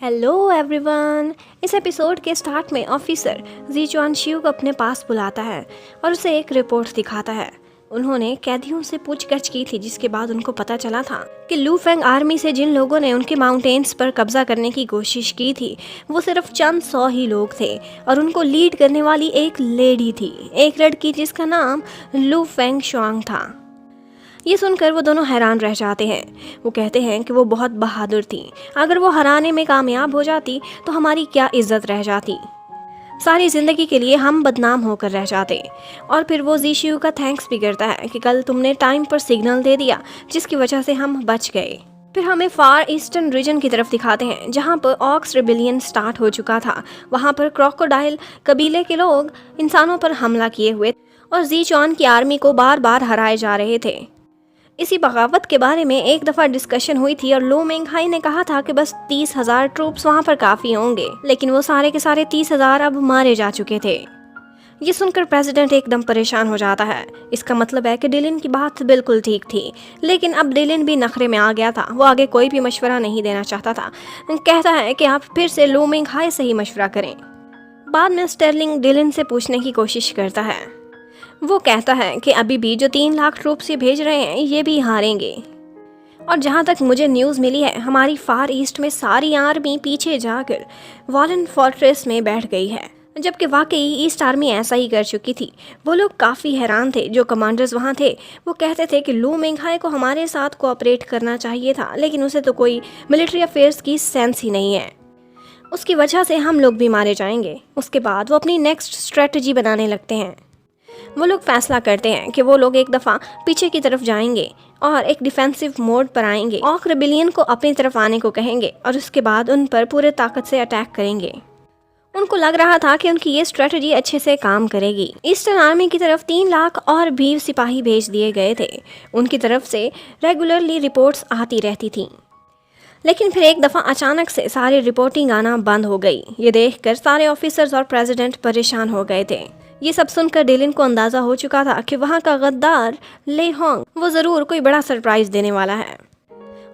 Hello everyone. इस episode के start में ऑफिसर जी चुआन शिव को अपने पास बुलाता है और उसे एक रिपोर्ट दिखाता है। उन्होंने कैदियों से पूछगछ की थी, जिसके बाद उनको पता चला था कि लू फेंग आर्मी से जिन लोगों ने उनके माउंटेन्स पर कब्जा करने की कोशिश की थी वो सिर्फ चंद 100 ही लोग थे और उनको लीड करने वाली एक लेडी थी, एक लड़की जिसका नाम लू फेंग शुआंग था। ये सुनकर वो दोनों हैरान रह जाते हैं। वो कहते हैं कि वो बहुत बहादुर थी, अगर वो हराने में कामयाब हो जाती तो हमारी क्या इज्जत रह जाती, सारी ज़िंदगी के लिए हम बदनाम होकर रह जाते। और फिर वो जी शिव का थैंक्स भी करता है कि कल तुमने टाइम पर सिग्नल दे दिया जिसकी वजह से हम बच गए। फिर हमें फार ईस्टर्न रीजन की तरफ दिखाते हैं जहाँ पर ऑक्स रिबिलियन स्टार्ट हो चुका था। वहाँ पर क्रोकोडाइल कबीले के लोग इंसानों पर हमला किए हुए और जी चुआन की आर्मी को बार बार हराए जा रहे थे। इसी बगावत के बारे में एक दफ़ा डिस्कशन हुई थी और लो मेंगहाई ने कहा था कि बस 30,000 ट्रूप्स वहाँ पर काफ़ी होंगे, लेकिन वो सारे के सारे 30,000 अब मारे जा चुके थे। ये सुनकर प्रेसिडेंट एकदम परेशान हो जाता है। इसका मतलब है कि डिलिन की बात बिल्कुल ठीक थी, लेकिन अब डिलिन भी नखरे में आ गया था। वो आगे कोई भी मशवरा नहीं देना चाहता था। कहता है कि आप फिर से लो मेंगहाई से ही मशवरा करें। बाद में स्टर्लिंग डिलिन से पूछने की कोशिश करता है। वो कहता है कि अभी भी जो 3 लाख ट्रूप्स ये भेज रहे हैं ये भी हारेंगे। और जहाँ तक मुझे न्यूज़ मिली है, हमारी फार ईस्ट में सारी आर्मी पीछे जाकर वॉलन फोर्ट्रेस में बैठ गई है, जबकि वाकई ईस्ट आर्मी ऐसा ही कर चुकी थी। वो लोग काफ़ी हैरान थे। जो कमांडर्स वहाँ थे वो कहते थे कि लू मेंगहाई को हमारे साथ कोऑपरेट करना चाहिए था, लेकिन उसे तो कोई मिलिट्री अफेयर्स की सेंस ही नहीं है, उसकी वजह से हम लोग भी मारे जाएंगे। उसके बाद वो अपनी नेक्स्ट स्ट्रेटजी बनाने लगते हैं। वो लोग फैसला करते हैं कि वो लोग एक दफ़ा पीछे की तरफ जाएंगे और एक डिफेंसिव मोड पर आएंगे। ऑक रिबिलियन को अपनी तरफ आने को कहेंगे और उसके बाद उन पर पूरे ताकत से अटैक करेंगे। उनको लग रहा था कि उनकी ये स्ट्रेटजी अच्छे से काम करेगी। ईस्टर्न आर्मी की तरफ 3 लाख और भी सिपाही भेज दिए गए थे। उनकी तरफ से रेगुलरली रिपोर्ट्स आती रहती थीं, लेकिन फिर एक दफ़ा अचानक से सारी रिपोर्टिंग आना बंद हो गई। ये देखकर सारे ऑफिसर्स और प्रेसिडेंट परेशान हो गए थे। ये सब सुनकर डिलिन को अंदाज़ा हो चुका था कि वहाँ का गद्दार ले होंग वो ज़रूर कोई बड़ा सरप्राइज देने वाला है।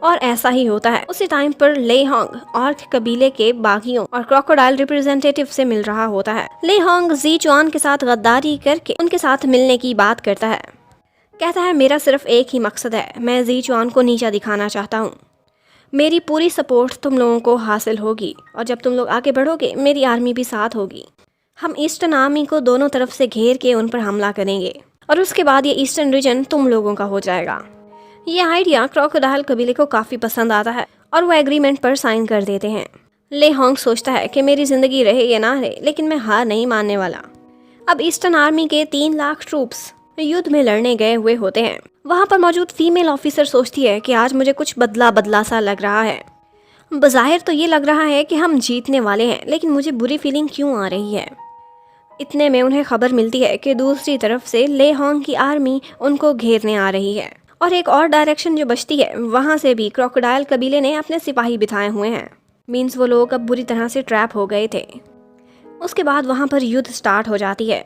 और ऐसा ही होता है। उसी टाइम पर ले होंग ऑर्क कबीले के बागियों और क्रोकोडाइल रिप्रेजेंटेटिव से मिल रहा होता है। ले होंग जी चुआन के साथ गद्दारी करके उनके साथ मिलने की बात करता है। कहता है मेरा सिर्फ एक ही मकसद है, मैं जी चुआन को नीचा दिखाना चाहता हूँ। मेरी पूरी सपोर्ट तुम लोगों को हासिल होगी और जब तुम लोग आगे बढ़ोगे मेरी आर्मी भी साथ होगी। हम ईस्टर्न आर्मी को दोनों तरफ से घेर के उन पर हमला करेंगे और उसके बाद ये ईस्टर्न रीजन तुम लोगों का हो जाएगा। ये आइडिया क्रोकोडाइल कबीले को काफ़ी पसंद आता है और वो एग्रीमेंट पर साइन कर देते हैं। ले होंग सोचता है कि मेरी ज़िंदगी रहे या ना रहे, लेकिन मैं हार नहीं मानने वाला। अब ईस्टर्न आर्मी के 3 लाख ट्रूप्स युद्ध में लड़ने गए हुए होते हैं। वहाँ पर मौजूद फीमेल ऑफिसर सोचती है कि आज मुझे कुछ बदला बदला सा लग रहा है। बज़ाहिर तो ये लग रहा है कि हम जीतने वाले हैं, लेकिन मुझे बुरी फीलिंग क्यों आ रही है। इतने में उन्हें खबर मिलती है कि दूसरी तरफ से ले होंग की आर्मी उनको घेरने आ रही है और एक और डायरेक्शन जो बचती है वहाँ से भी क्रोकोडाइल कबीले ने अपने सिपाही बिठाए हुए हैं। मीन्स वो लोग अब बुरी तरह से ट्रैप हो गए थे। उसके बाद वहाँ पर युद्ध स्टार्ट हो जाती है।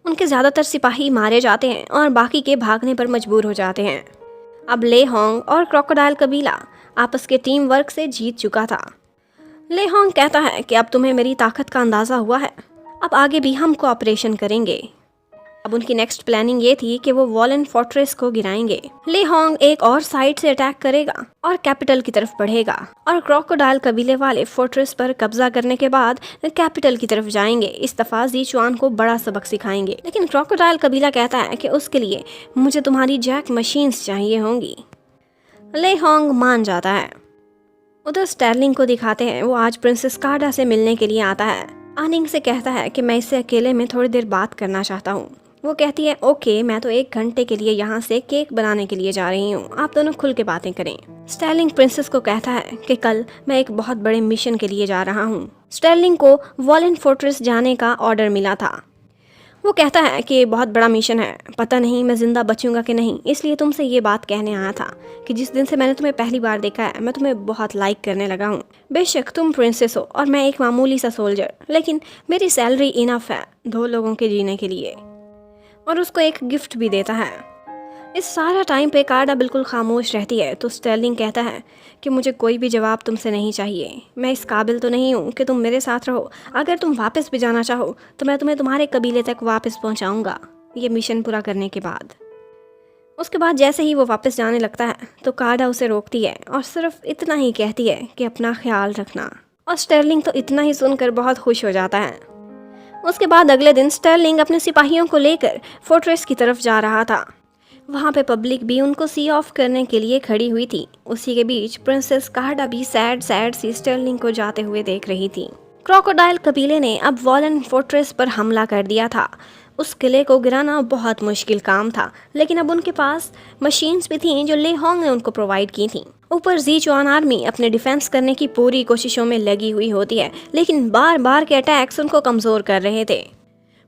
उनके ज़्यादातर सिपाही मारे जाते हैं और बाकी के भागने पर मजबूर हो जाते हैं। अब ले होंग और क्रोकोडाइल कबीला आपस के टीम वर्क से जीत चुका था। ले होंग कहता है कि अब तुम्हें मेरी ताकत का अंदाज़ा हुआ है, अब आगे भी हम कोऑपरेशन करेंगे। अब उनकी नेक्स्ट प्लानिंग ये थी कि वो वॉलन फोर्ट्रेस को गिराएंगे। ले होंग एक और साइड से अटैक करेगा और कैपिटल की तरफ बढ़ेगा और क्रोकोडाइल कबीले वाले फोर्ट्रेस पर कब्जा करने के बाद कैपिटल की तरफ जाएंगे। इस दफा जी चुआन को बड़ा सबक सिखाएंगे, लेकिन क्रोकोडाइल कबीला कहता है कि उसके लिए मुझे तुम्हारी जैक मशीन्स चाहिए होंगी। ले होंग मान जाता है। उधर स्टर्लिंग को दिखाते हैं। वो आज प्रिंसेस कार्डा से मिलने के लिए आता है। आनिंग से कहता है कि मैं इससे अकेले में थोड़ी देर बात करना चाहता हूँ। वो कहती है ओके, मैं तो 1 घंटे के लिए यहाँ से केक बनाने के लिए जा रही हूँ, आप दोनों खुल के बातें करें। स्टर्लिंग प्रिंसेस को कहता है कि कल मैं एक बहुत बड़े मिशन के लिए जा रहा हूँ। स्टर्लिंग को वॉलन फोर्ट्रेस जाने का ऑर्डर मिला था। वो कहता है कि बहुत बड़ा मिशन है, पता नहीं मैं जिंदा बचूंगा कि नहीं, इसलिए तुमसे ये बात कहने आया था कि जिस दिन से मैंने तुम्हें पहली बार देखा है मैं तुम्हें बहुत लाइक करने लगा हूँ। बेशक तुम प्रिंसेस हो और मैं एक मामूली सा सोल्जर, लेकिन मेरी सैलरी इनफ है 2 लोगों के जीने के लिए। और उसको एक गिफ्ट भी देता है। इस सारा टाइम पे कार्डा बिल्कुल खामोश रहती है तो स्टर्लिंग कहता है कि मुझे कोई भी जवाब तुमसे नहीं चाहिए, मैं इस काबिल तो नहीं हूँ कि तुम मेरे साथ रहो। अगर तुम वापस भी जाना चाहो तो मैं तुम्हें तुम्हारे कबीले तक वापस पहुँचाऊँगा, ये मिशन पूरा करने के बाद। उसके बाद जैसे ही वो वापस जाने लगता है तो कार्डा उसे रोकती है और सिर्फ इतना ही कहती है कि अपना ख्याल रखना। और स्टर्लिंग तो इतना ही सुनकर बहुत खुश हो जाता है। उसके बाद अगले दिन स्टर्लिंग अपने सिपाहियों को लेकर फोर्ट्रेस की तरफ जा रहा था। वहाँ पे पब्लिक भी उनको सी ऑफ करने के लिए खड़ी हुई थी। उसी के बीच प्रिंसेस कार्डा भी सैड सैड सी स्टर्लिंग को जाते हुए देख रही थी। क्रोकोडाइल कबीले ने अब वॉलन फोर्ट्रेस पर हमला कर दिया था। उस किले को गिराना बहुत मुश्किल काम था, लेकिन अब उनके पास मशीन्स भी थीं जो ले होंग ने उनको प्रोवाइड की थीं। ऊपर ज़ीचुआन आर्मी अपने डिफेंस करने की पूरी कोशिशों में लगी हुई होती है, लेकिन बार बार के अटैक्स उनको कमज़ोर कर रहे थे।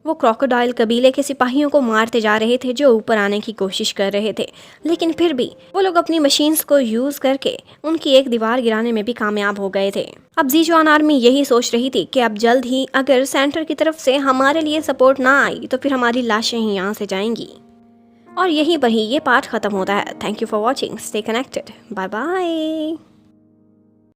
वो क्रोकोडाइल कबीले के सिपाहियों को मारते जा रहे थे जो ऊपर आने की कोशिश कर रहे थे, लेकिन फिर भी वो लोग अपनी मशीन्स को यूज़ करके उनकी एक दीवार गिराने में भी कामयाब हो गए थे। अब ज़ीचुआन आर्मी यही सोच रही थी कि अब जल्द ही अगर सेंटर की तरफ से हमारे लिए सपोर्ट ना आई तो फिर हमारी लाशें ही यहाँ से जाएंगी। और यहीं पर ही ये पार्ट ख़त्म होता है। Thank you for watching, stay connected, bye bye.